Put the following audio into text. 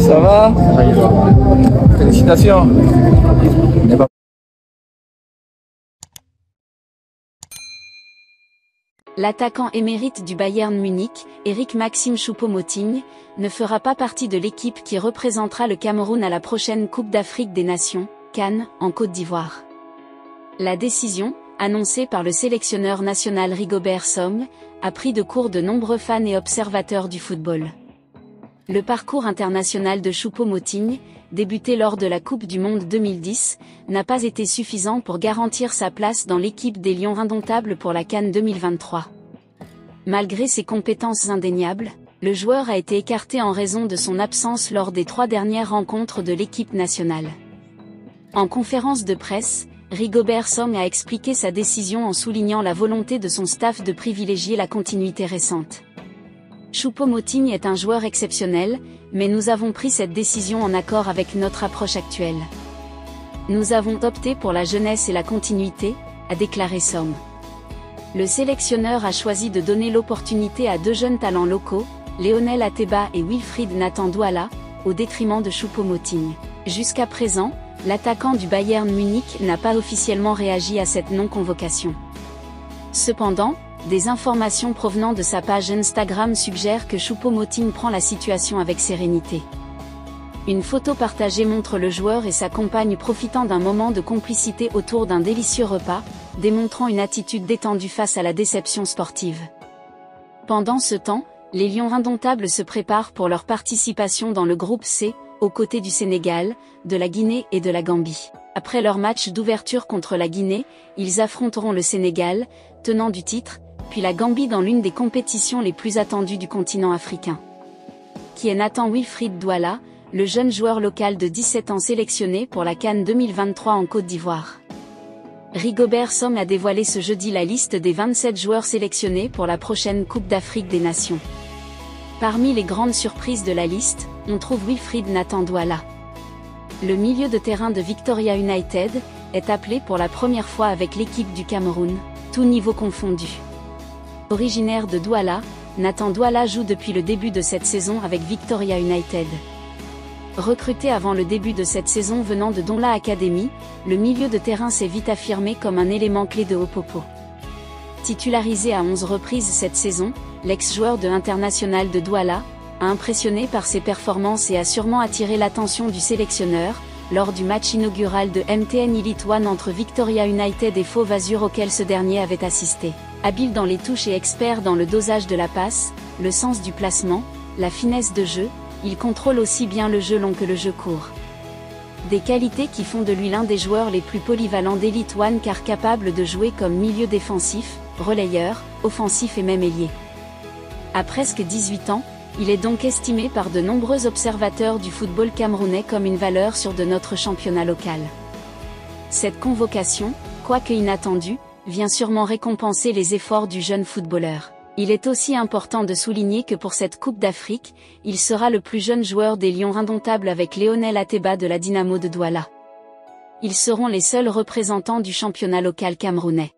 Ça va? Félicitations. L'attaquant émérite du Bayern Munich, Éric-Maxime Choupo-Moting, ne fera pas partie de l'équipe qui représentera le Cameroun à la prochaine Coupe d'Afrique des Nations, CAN, en Côte d'Ivoire. La décision, annoncée par le sélectionneur national Rigobert Song, a pris de court de nombreux fans et observateurs du football. Le parcours international de Choupo-Moting, débuté lors de la Coupe du Monde 2010, n'a pas été suffisant pour garantir sa place dans l'équipe des Lions indomptables pour la CAN 2023. Malgré ses compétences indéniables, le joueur a été écarté en raison de son absence lors des 3 dernières rencontres de l'équipe nationale. En conférence de presse, Rigobert Song a expliqué sa décision en soulignant la volonté de son staff de privilégier la continuité récente. Choupo-Moting est un joueur exceptionnel, mais nous avons pris cette décision en accord avec notre approche actuelle. Nous avons opté pour la jeunesse et la continuité, a déclaré Song. Le sélectionneur a choisi de donner l'opportunité à 2 jeunes talents locaux, Lionel Ateba et Wilfried Nathan Douala, au détriment de Choupo-Moting. Jusqu'à présent, l'attaquant du Bayern Munich n'a pas officiellement réagi à cette non-convocation. Cependant, des informations provenant de sa page Instagram suggèrent que Choupo-Moting prend la situation avec sérénité. Une photo partagée montre le joueur et sa compagne profitant d'un moment de complicité autour d'un délicieux repas, démontrant une attitude détendue face à la déception sportive. Pendant ce temps, les Lions indomptables se préparent pour leur participation dans le groupe C, aux côtés du Sénégal, de la Guinée et de la Gambie. Après leur match d'ouverture contre la Guinée, ils affronteront le Sénégal, tenant du titre, puis la Gambie dans l'une des compétitions les plus attendues du continent africain. Qui est Nathan Wilfried Douala, le jeune joueur local de 17 ans sélectionné pour la CAN 2023 en Côte d'Ivoire. Rigobert Song a dévoilé ce jeudi la liste des 27 joueurs sélectionnés pour la prochaine Coupe d'Afrique des Nations. Parmi les grandes surprises de la liste, on trouve Wilfried Nathan Douala. Le milieu de terrain de Victoria United est appelé pour la première fois avec l'équipe du Cameroun, tous niveaux confondus. Originaire de Douala, Nathan Douala joue depuis le début de cette saison avec Victoria United. Recruté avant le début de cette saison venant de Donla Academy, le milieu de terrain s'est vite affirmé comme un élément clé de Opopo. Titularisé à 11 reprises cette saison, l'ex-joueur de International de Douala a impressionné par ses performances et a sûrement attiré l'attention du sélectionneur, lors du match inaugural de MTN Elite One entre Victoria United et Fauve Azur auquel ce dernier avait assisté. Habile dans les touches et expert dans le dosage de la passe, le sens du placement, la finesse de jeu, il contrôle aussi bien le jeu long que le jeu court. Des qualités qui font de lui l'un des joueurs les plus polyvalents d'Elite One car capable de jouer comme milieu défensif, relayeur, offensif et même ailier. À presque 18 ans, il est donc estimé par de nombreux observateurs du football camerounais comme une valeur sûre de notre championnat local. Cette convocation, quoique inattendue, vient sûrement récompenser les efforts du jeune footballeur. Il est aussi important de souligner que pour cette Coupe d'Afrique, il sera le plus jeune joueur des Lions indomptables avec Lionel Ateba de la Dynamo de Douala. Ils seront les seuls représentants du championnat local camerounais.